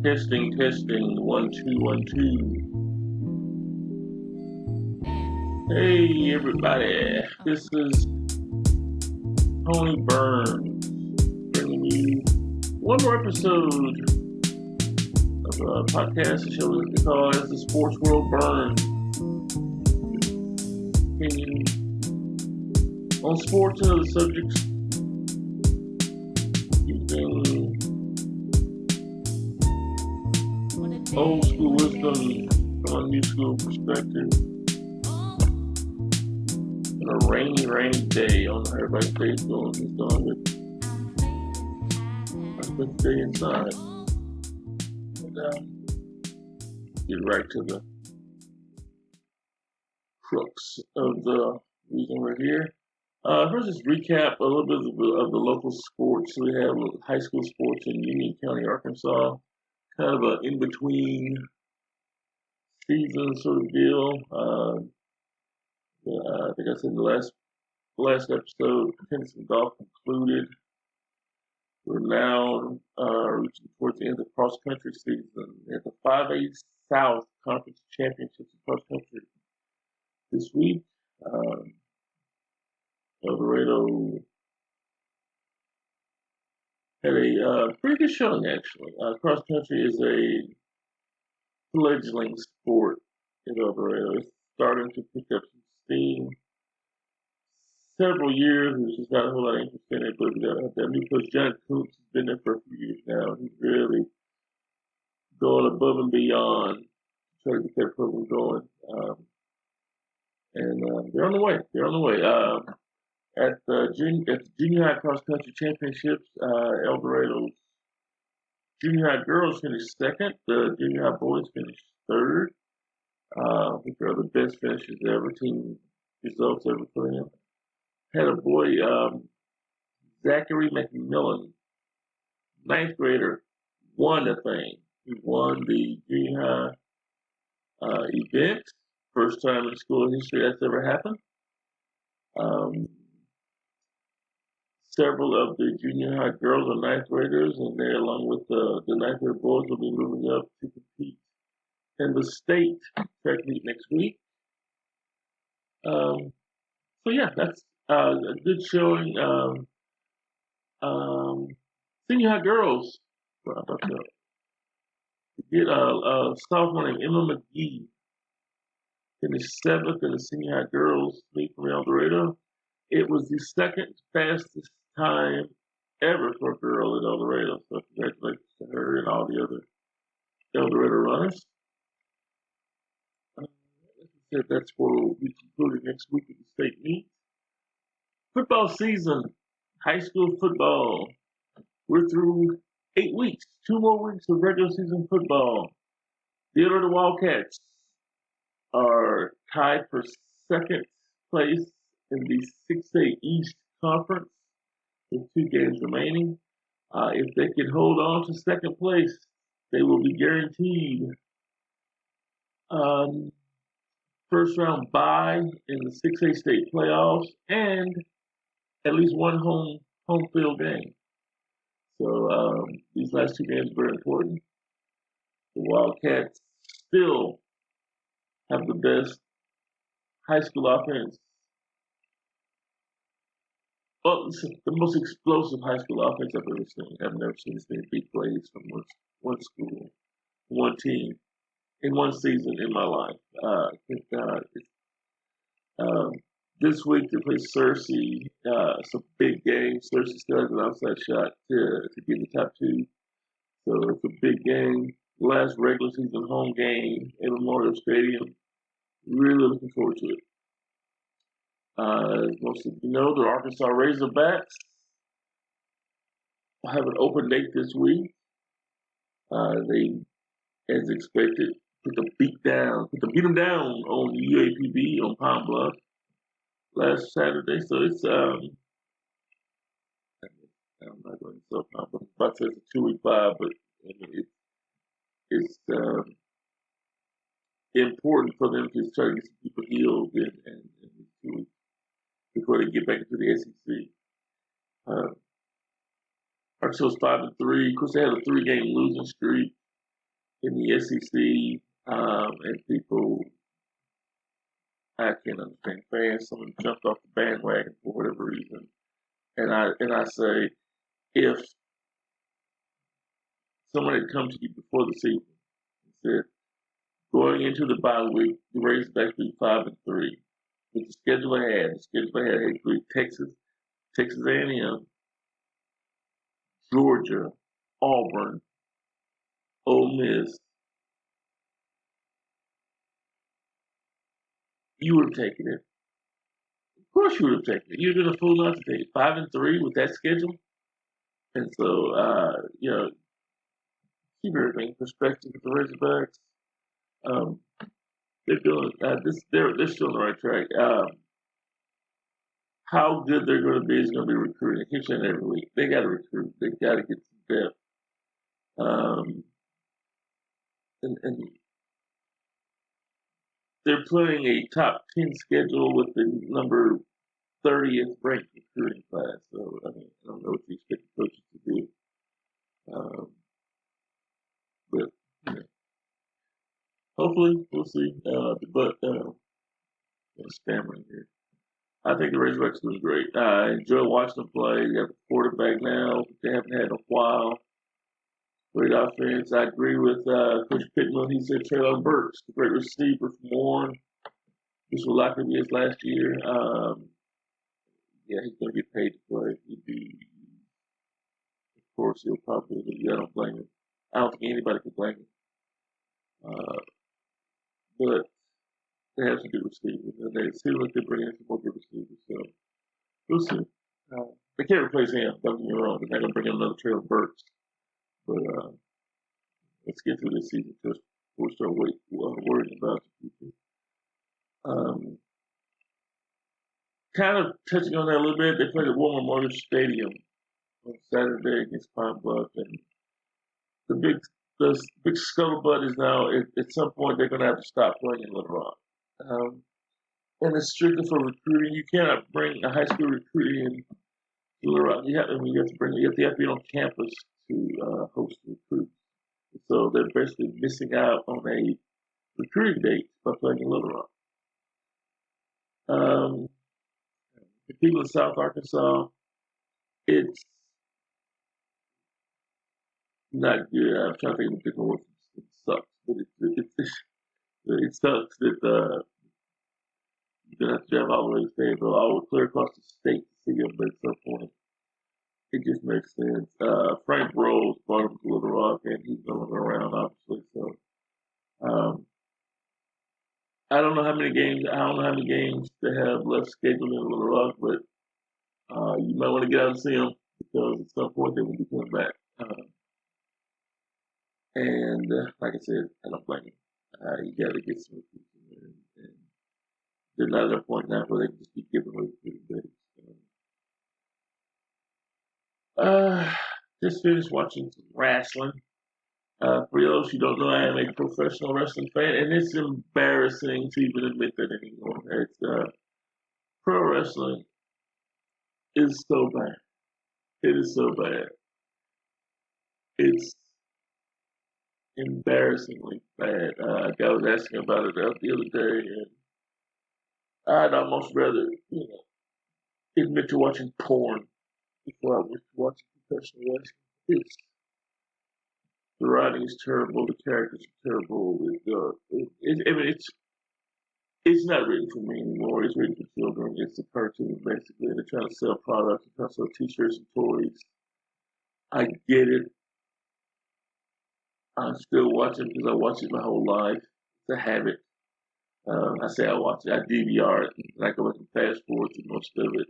Testing, testing, 1 2 1 2. Hey everybody, this is Tony Burns bringing you one more episode of a podcast, a show that we call as the Sports World Burns. Opinion on sports and other subjects using old school wisdom from a new school perspective. On a rainy day on Razorback Stadium, he's going with I spent the day inside. And get right to the crux of the reason we're here. First, just recap a little bit of the local sports. We have high school sports in Union County, Arkansas. Kind of an in-between season sort of deal. I think I said in the last episode, tennis and golf concluded. We're now reaching towards the end of the cross-country season at the 5A South Conference Championships in cross-country this week. El Dorado had a pretty good showing, actually. Cross-country is a fledgling sport in El Dorado. It's starting to pick up some steam. Several years, there's just not a whole lot of interest in it, but that new coach, John Coops, has been there for a few years now. He's really going above and beyond to try to get that program going. And they're on the way. At the junior high cross country championships, El Dorado's junior high girls finished second. The junior high boys finished third. Which are the best finishes ever, team results ever for him. Had a boy, Zachary McMillan, ninth grader, won the thing. He won the junior high event. First time in school history that's ever happened. Several of the junior high girls are ninth graders, and they, along with the ninth grade boys, will be moving up to compete in the state track meet next week. So yeah, that's a good showing. Senior high girls. Get a sophomore named Emma McGee finished seventh in the senior high girls meet from El Dorado. It was the second fastest time ever for a girl in El Dorado. So congratulations to her and all the other El Dorado runners. That's where we'll be concluded next week at the state meet. Football season, high school football. We're through 8 weeks, 2 more weeks of regular season football. The El Dorado Wildcats are tied for second place in the 6A East Conference with 2 games remaining. If they can hold on to second place, they will be guaranteed first round bye in the 6A state playoffs and at least one home field game. So these last 2 games are very important. The Wildcats still have the best high school offense. Well, the most explosive high school offense I've ever seen. I've never seen this many big plays from one school, one team, in one season in my life. This week they play Searcy. It's a big game. Searcy still has an outside shot to get in the top 2. So it's a big game. Last regular season home game at Memorial Stadium. Really looking forward to it. As most of you know, the Arkansas Razorbacks have an open date this week. They, as expected, put the beat them down on UAPB on Palm Bluff last Saturday. So it's I'm not going to say Palm Bluff. I'm about to say it's a 2-week bye, but I mean, it's important for them to try to get some people healed in 2 weeks before they get back into the SEC. Arkansas's 5-3. Of course, they had a 3-game losing streak. in the SEC, and people, I can't understand fans. Someone jumped off the bandwagon for whatever reason, and I say, if someone had come to you before the season and said, going into the bye week, the Razorbacks be 5-3. With the schedule ahead, included Texas A&M, Georgia, Auburn, Ole Miss. You would have taken it. Of course, you would have taken it. You'd have been a fool not to take it. 5-3 with that schedule, and so keep everything in perspective with the Razorbacks. Um, they're doing this. They're still on the right track. How good they're going to be is going to be recruiting. I keep saying every week. They got to recruit. They got to get some depth. And they're playing a top 10 schedule with the number 30th ranked recruiting class. So, I mean, I don't know what you expect the coaches to do. But, you know, hopefully, we'll see. But I'm stammering here. I think the Razorbacks doing great. I enjoy watching them play. They have a quarterback now they haven't had in a while. Great offense. I agree with Coach Pittman. He said Traylon Burks, the great receiver from Warren. This will likely be his last year. Yeah, he's going to get paid to play. Of course, he'll probably. I don't blame him. I don't think anybody could blame him. But they have some good receivers. They seem like they're bringing in some more good receivers. So we'll see. They can't replace him. Don't get me wrong. They're not going to bring in another Traylon Burks. But let's get through this season first before we start worrying about the future. Kind of touching on that a little bit, they played at War Memorial Stadium on Saturday against Pine Bluff, and the big scuttlebutt is now at some point they're going to have to stop playing in Little Rock. And it's strictly for recruiting. You cannot bring a high school recruit in Little Rock. You have to be on campus to host recruits. So they're basically missing out on a recruiting date by playing in Little Rock. The people in South Arkansas, it's not good. I'm trying to think of a different word. It sucks, but it sucks that you're gonna have to drive all the way to Fayetteville, all clear across the state to see them. But at some point, it just makes sense. Frank Rose brought him to Little Rock, and he's no longer around, obviously. So, I don't know how many games they have left scheduled in Little Rock, but you might want to get out and see them because at some point they will be coming back. And like I said, I don't blame you. You got to get some recruits in there, and they're not at a point now where they can just keep giving away recruiting days. Just finished watching some wrestling. For those who don't know, I am a professional wrestling fan, and it's embarrassing to even admit that anymore. It's pro wrestling is so bad. It is so bad. It's embarrassingly bad. A guy was asking about it the other day, and I'd almost rather, admit to watching porn before I was watching professional wrestling. The writing is terrible. The characters are terrible. It's not written for me anymore. It's written for children. It's a cartoon, basically. They're trying to sell products. They're trying to sell T-shirts and toys. I get it. I'm still watching because I watch it my whole life. It's a habit. I say I watch it. I DVR it, and I go back and fast forward through most of it.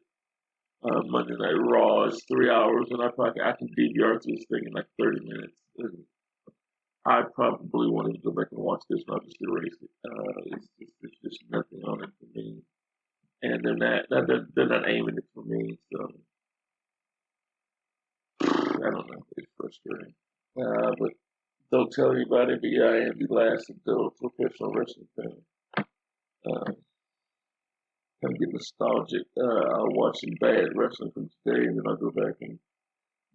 Monday Night Raw is 3 hours, and I can DVR through this thing in like 30 minutes. And I probably won't even go back and watch this, and I'll just erase it. It's just nothing on it for me, and they're not aiming it for me. So I don't know. It's frustrating, but don't tell anybody. But yeah, I am the last adult professional wrestling fan. Kind of get nostalgic. I'll watch some bad wrestling from today, and then I'll go back and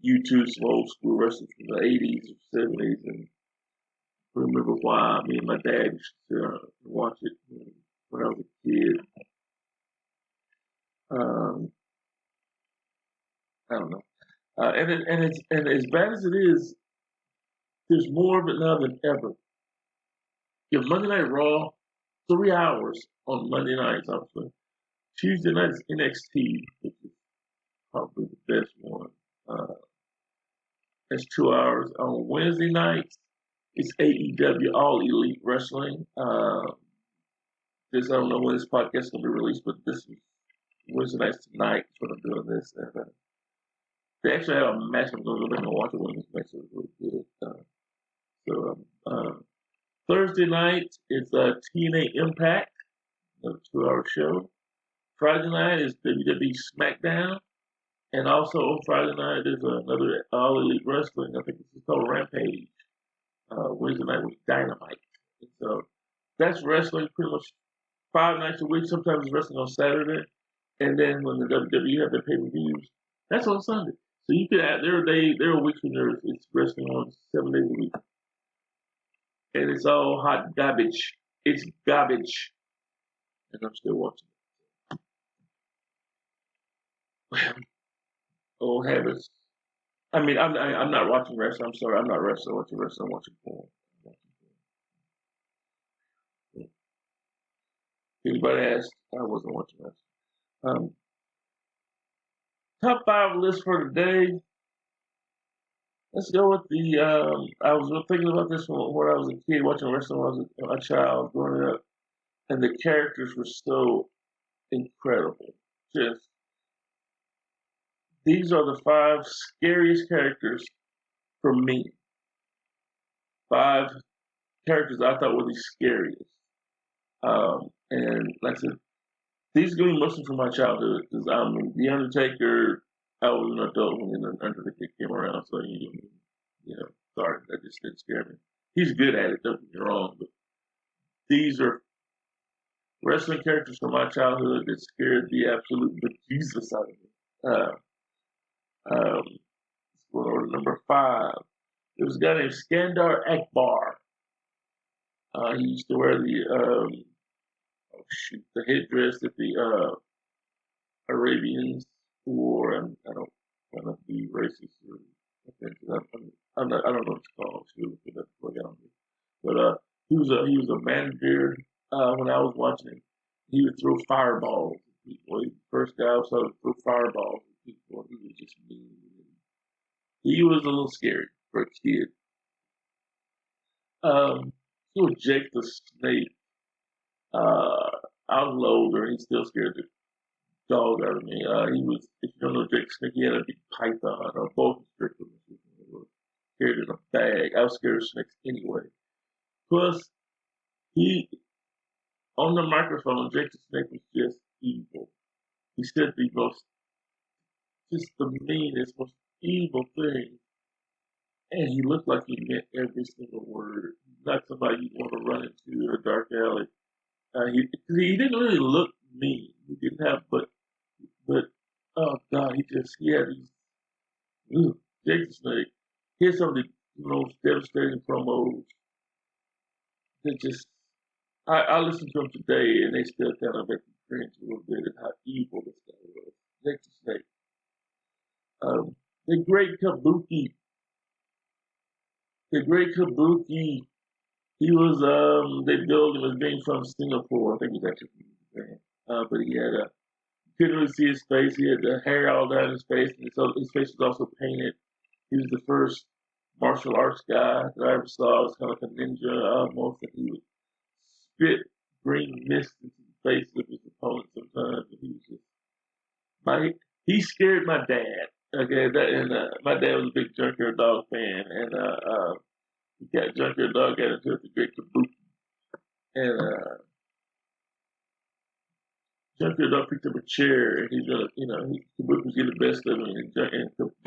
YouTube some old school wrestling from the 80s or 70s, and remember why me and my dad used to watch it when I was a kid. I don't know. And as bad as it is, there's more of it now than ever. You have Monday Night Raw, 3 hours on Monday nights, obviously. Tuesday night is NXT, which is probably the best one. That's 2 hours. On Wednesday nights, it's AEW, All Elite Wrestling. I don't know when this podcast is going to be released, but this is Wednesday nights tonight when I'm doing this. And they actually have a match. I'm going to go back and watch it when this match is really good. Thursday night is TNA Impact, a 2 hour show. Friday night is WWE SmackDown. And also on Friday night, there's another All Elite Wrestling. I think this is called Rampage. Wednesday night with Dynamite. And so that's wrestling pretty much 5 nights a week. Sometimes it's wrestling on Saturday. And then when the WWE have their pay-per-views, that's on Sunday. So you could add, there are weeks when it's wrestling on 7 days a week. And it's all hot garbage. It's garbage. And I'm still watching it. Old habits. I mean, I'm not watching wrestling. I'm sorry, I'm not wrestling. Watching wrestling. I'm watching porn. Anybody asked? I wasn't watching wrestling. Top 5 list for today. Let's go with the. I was thinking about this when I was a kid, watching wrestling when I was a child growing up, and the characters were so incredible. Just these are the 5 scariest characters for me. 5 characters I thought were the scariest. And like I said, these are going to be mostly from my childhood because The Undertaker. I was an adult when The Undertaker came around, so sorry, that just didn't scare me. He's good at it, don't get me wrong, but these are wrestling characters from my childhood that scared the absolute bejesus out of me. Let's go over to number 5. There was a guy named Skandar Akbar. He used to wear the headdress that the Arabians wore. And I don't want to be racist or offensive. I don't know what it's called. But he was a manager when I was watching him. He would throw fireballs at people. He was the first guy I saw to throw fireballs at people. He was just mean. He was a little scary for a kid. He was Jake the Snake. I was older. He still scared the dog out of me. He was, if you don't know Jake the Snake, he had a big python or boa constrictor. Scared in a bag. I was scared of snakes anyway. Plus, on the microphone, Jake the Snake was just evil. He said just the meanest, most evil thing. And he looked like he meant every single word. He's not somebody you want to run into in a dark alley. He didn't really look mean. He didn't have, but oh God, he had these, Jake the Snake. He had some of the most devastating promos that just, I listen to them today and they still kind of make me cringe a little bit at how evil this guy was. Jake the Snake. The Great Kabuki. He was, they billed him as being from Singapore. I think he was actually from Japan. But he had couldn't really see his face. He had the hair all down his face, and his face was also painted. He was the first martial arts guy that I ever saw. It was kind of like a ninja almost, and he would spit green mist into the face of his opponent sometimes. And he was just he scared my dad. Okay, my dad was a big Junkyard Dog fan, and he got Junkyard Dog got into the Great Kabuki, and Junkyard Dog picked up a chair, and he's gonna, Kabuki was getting the best of him, and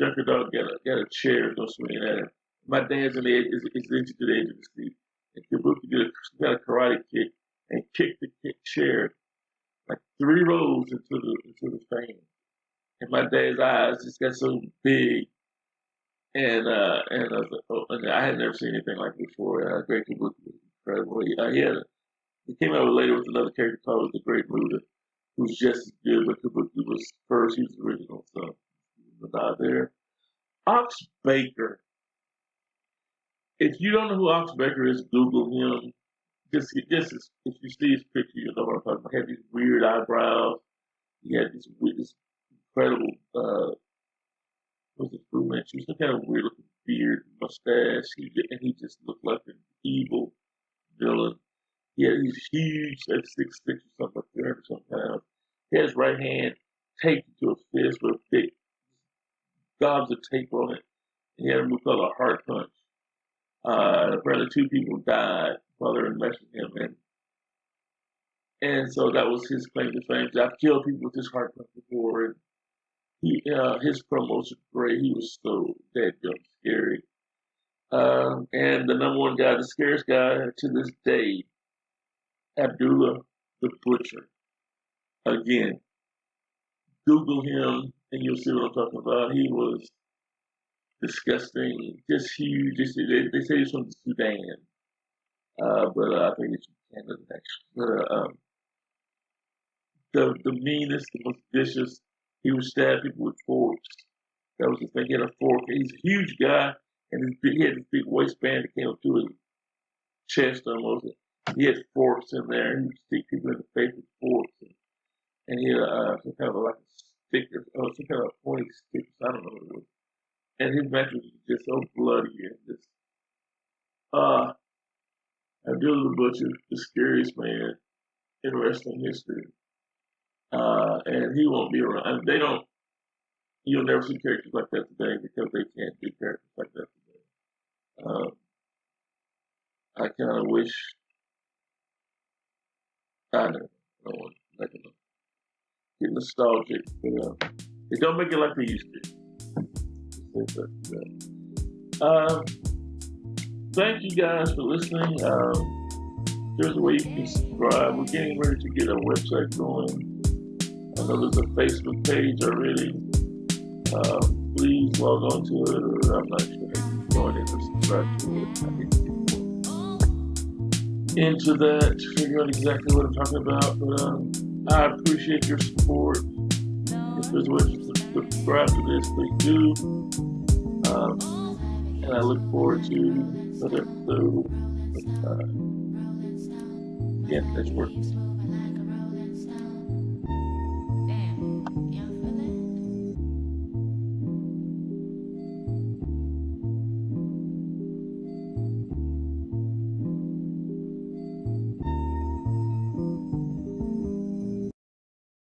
Junkyard Dog got a chair, go swinging at him. My dad's on the edge, is into the edge of the seat, and Kabuki got a karate kick and kicked the chair like 3 rows into the fan. And my dad's eyes just got so big. and I was like, oh, and I had never seen anything like it before. Great Kabuki was incredible. He came out later with another character called the Great Muda, who's just as good, but Kabuki was first. He was the original, so he was not there. Ox Baker. If you don't know who Ox Baker is, Google him. Just if you see his picture, you know what I'm talking about. He had these weird eyebrows. He had this incredible was it Fu Manchu? Some kind of weird looking beard, mustache. He just looked like an evil villain. He's huge, like 6'6" or something like that, or sometimes. He had his right hand taped to a fist with big gobs of tape on it. He had a move called a heart punch. Apparently, two people died while they were messing him, and so that was his claim to fame. I've killed people with this heart punch before, and his promos are great. He was so dead scary. And the number one guy, the scariest guy to this day, Abdullah the Butcher. Again, Google him and you'll see what I'm talking about. He was disgusting, just huge. They say he's from the Sudan, but I think it's from Canada actually. The meanest, the most vicious. He would stab people with forks. That was the thing. He had a fork. He's a huge guy, and he had this big waistband that came up to his chest almost. He had forks in there. He would stick people in the face with forks, and he had some kind of like a stick or some kind of pointy stick. I don't know what it was. And his matches was just so bloody and just Abdullah the Butcher, the scariest man in wrestling history. And he won't be around. And they don't. You'll never see characters like that today because they can't do characters like that today. I kind of wish. I don't want to get nostalgic, but they don't make it like they used to. Thank you guys for listening. There's a way you can subscribe. We're getting ready to get our website going. I know there's a Facebook page already. Please log on to it, or I'm not sure how you join it or subscribe to it. I need to get into that to figure out exactly what I'm talking about. But I appreciate your support. If there's a way to subscribe to this, please do. And I look forward to another episode. Next work.